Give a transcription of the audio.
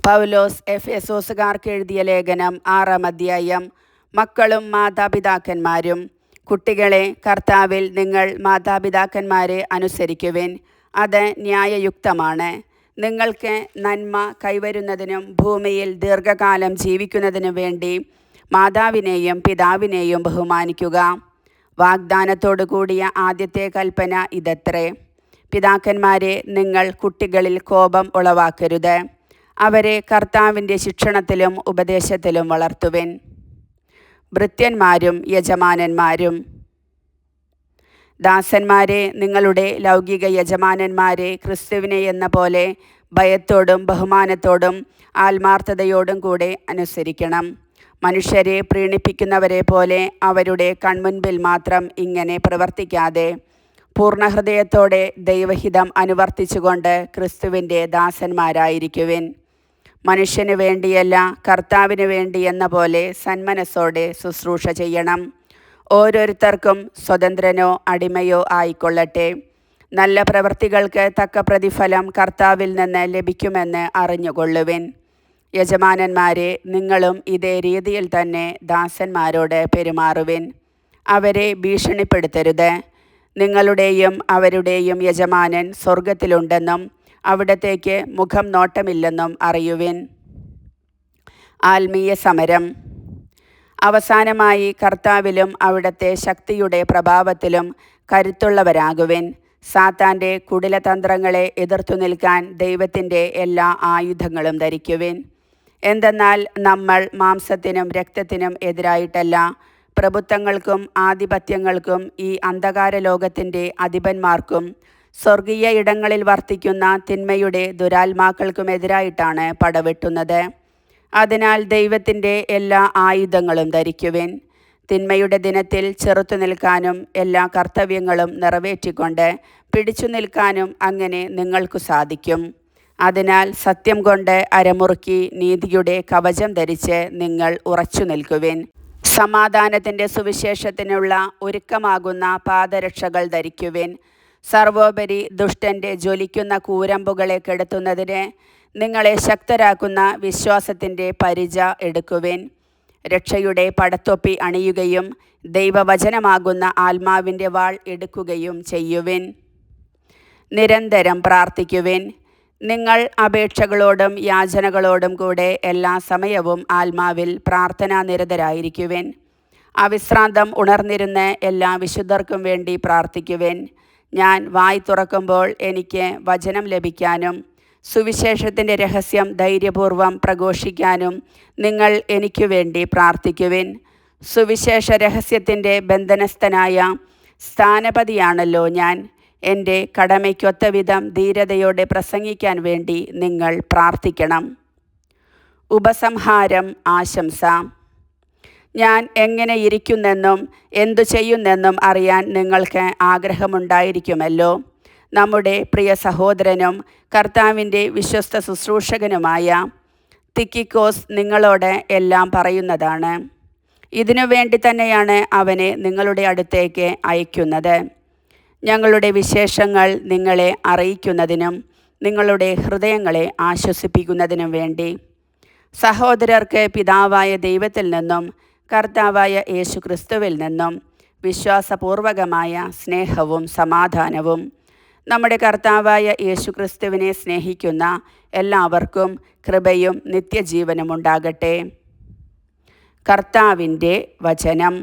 പൗലോസ് എഫെസോസുകാർക്ക് എഴുതിയ ലേഖനം 6-ാം അധ്യായം. മക്കളും മാതാപിതാക്കന്മാരും, കുട്ടികളെ, കർത്താവിൽ നിങ്ങൾ മാതാപിതാക്കന്മാരെ അനുസരിക്കുവിൻ. അത് ന്യായയുക്തമാണ്. നിങ്ങൾക്ക് നന്മ കൈവരുന്നതിനും ഭൂമിയിൽ ദീർഘകാലം ജീവിക്കുന്നതിനും വേണ്ടി മാതാവിനെയും പിതാവിനെയും ബഹുമാനിക്കുക. വാഗ്ദാനത്തോടു കൂടിയ ആദ്യത്തെ കൽപ്പന ഇതത്രേ: പിതാക്കന്മാരെ, നിങ്ങൾ കുട്ടികളിൽ കോപം ഉളവാക്കരുത്. അവരെ കർത്താവിൻ്റെ ശിക്ഷണത്തിലും ഉപദേശത്തിലും വളർത്തുവിൻ. ഭൃത്യന്മാരും യജമാനന്മാരും. ദാസന്മാരെ, നിങ്ങളുടെ ലൗകിക യജമാനന്മാരെ ക്രിസ്തുവിനെ എന്ന പോലെ ഭയത്തോടും ബഹുമാനത്തോടും ആത്മാർത്ഥതയോടും കൂടെ അനുസരിക്കണം. മനുഷ്യരെ പ്രീണിപ്പിക്കുന്നവരെ പോലെ അവരുടെ കൺമുൻപിൽ മാത്രം ഇങ്ങനെ പ്രവർത്തിക്കാതെ പൂർണ്ണഹൃദയത്തോടെ ദൈവഹിതം അനുവർത്തിച്ചുകൊണ്ട് ക്രിസ്തുവിൻ്റെ ദാസന്മാരായിരിക്കുവിൻ. മനുഷ്യന് വേണ്ടിയല്ല, കർത്താവിന് വേണ്ടി എന്ന പോലെ സന്മനസ്സോടെ ശുശ്രൂഷ ചെയ്യണം. ഓരോരുത്തർക്കും സ്വതന്ത്രനോ അടിമയോ ആയിക്കൊള്ളട്ടെ. നല്ല പ്രവൃത്തികൾക്ക് തക്ക പ്രതിഫലം കർത്താവിൽ നിന്ന് ലഭിക്കുമെന്ന് അറിഞ്ഞുകൊള്ളുവിൻ. യജമാനന്മാരെ, നിങ്ങളും ഇതേ രീതിയിൽ തന്നെ ദാസന്മാരോട് പെരുമാറുവിൻ. അവരെ ഭീഷണിപ്പെടുത്തരുത്. നിങ്ങളുടെയും അവരുടെയും യജമാനൻ സ്വർഗത്തിലുണ്ടെന്നും അവിടത്തേക്ക് മുഖം നോട്ടമില്ലെന്നും അറിയുവിൻ. ആത്മീയ സമരം. അവസാനമായി കർത്താവിലും അവിടുത്തെ ശക്തിയുടെ പ്രഭാവത്തിലും കരുത്തുള്ളവരാകുവിൻ. സാത്താൻ്റെ കുടിലതന്ത്രങ്ങളെ എതിർത്തു നിൽക്കാൻ ദൈവത്തിൻ്റെ എല്ലാ ആയുധങ്ങളും ധരിക്കുവിൻ. എന്തെന്നാൽ നമ്മൾ മാംസത്തിനും രക്തത്തിനും എതിരായിട്ടല്ല, പ്രഭുത്വങ്ങൾക്കും ആധിപത്യങ്ങൾക്കും ഈ അന്ധകാര ലോകത്തിൻ്റെ അധിപന്മാർക്കും സ്വർഗീയ ഇടങ്ങളിൽ വർത്തിക്കുന്ന തിന്മയുടെ ദുരാത്മാക്കൾക്കുമെതിരായിട്ടാണ് പടവെട്ടുന്നത്. അതിനാൽ ദൈവത്തിൻ്റെ എല്ലാ ആയുധങ്ങളും ധരിക്കുവിൻ. തിന്മയുടെ ദിനത്തിൽ ചെറുത്തു നിൽക്കാനും എല്ലാ കർത്തവ്യങ്ങളും നിറവേറ്റിക്കൊണ്ട് പിടിച്ചു നിൽക്കാനും അങ്ങനെ നിങ്ങൾക്കു സാധിക്കും. അതിനാൽ സത്യം കൊണ്ട് അരമുറുക്കി നീതിയുടെ കവചം ധരിച്ച് നിങ്ങൾ ഉറച്ചു നിൽക്കുവിൻ. സമാധാനത്തിൻ്റെ സുവിശേഷത്തിനുള്ള ഒരുക്കമാകുന്ന പാദരക്ഷകൾ ധരിക്കുവിൻ. സർവോപരി ദുഷ്ടൻ്റെ ജ്വലിക്കുന്ന കൂരമ്പുകളെ കെടുത്തുന്നതിന് നിങ്ങളെ ശക്തരാക്കുന്ന വിശ്വാസത്തിൻ്റെ പരിച എടുക്കുവിൻ. രക്ഷയുടെ പടത്തൊപ്പി അണിയുകയും ദൈവവചനമാകുന്ന ആത്മാവിൻ്റെ വാൾ എടുക്കുകയും ചെയ്യുവിൻ. നിരന്തരം പ്രാർത്ഥിക്കുവിൻ. നിങ്ങൾ അപേക്ഷകളോടും യാചനകളോടും കൂടെ എല്ലാ സമയവും ആത്മാവിൽ പ്രാർത്ഥനാനിരതരായിരിക്കുവിൻ. അവിശ്രാന്തം ഉണർന്നിരുന്ന് എല്ലാ വിശുദ്ധർക്കും വേണ്ടി പ്രാർത്ഥിക്കുവിൻ. ഞാൻ വായ് തുറക്കുമ്പോൾ എനിക്ക് വചനം ലഭിക്കാനും സുവിശേഷത്തിൻ്റെ രഹസ്യം ധൈര്യപൂർവം പ്രഘോഷിക്കാനും നിങ്ങൾ എനിക്കു വേണ്ടി പ്രാർത്ഥിക്കുവിൻ. സുവിശേഷ രഹസ്യത്തിൻ്റെ ബന്ധനസ്ഥനായ സ്ഥാനപതിയാണല്ലോ ഞാൻ. എൻ്റെ കടമയ്ക്കൊത്ത വിധം ധീരതയോടെ പ്രസംഗിക്കാൻ വേണ്ടി നിങ്ങൾ പ്രാർത്ഥിക്കണം. ഉപസംഹാരം. ആശംസ. ഞാൻ എങ്ങനെ ഇരിക്കുന്നെന്നും എന്തു ചെയ്യുന്നെന്നും അറിയാൻ നിങ്ങൾക്ക് ആഗ്രഹമുണ്ടായിരിക്കുമല്ലോ. നമ്മുടെ പ്രിയ സഹോദരനും കർത്താവിൻ്റെ വിശ്വസ്ത ശുശ്രൂഷകനുമായ തിക്കിക്കോസ് നിങ്ങളോട് എല്ലാം പറയുന്നതാണ്. ഇതിനു വേണ്ടി തന്നെയാണ് അവനെ നിങ്ങളുടെ അടുത്തേക്ക് അയക്കുന്നത്. ഞങ്ങളുടെ വിശേഷങ്ങൾ നിങ്ങളെ അറിയിക്കുന്നതിനും നിങ്ങളുടെ ഹൃദയങ്ങളെ ആശ്വസിപ്പിക്കുന്നതിനും വേണ്ടി. സഹോദരർക്ക് പിതാവായ ദൈവത്തിൽ നിന്നും കർത്താവായ യേശു ക്രിസ്തുവിൽ നിന്നും വിശ്വാസപൂർവകമായ സ്നേഹവും സമാധാനവും. നമ്മുടെ കർത്താവായ യേശു ക്രിസ്തുവിനെ സ്നേഹിക്കുന്ന എല്ലാവർക്കും കൃപയും നിത്യജീവനും ഉണ്ടാകട്ടെ. കർത്താവിൻ്റെ വചനം.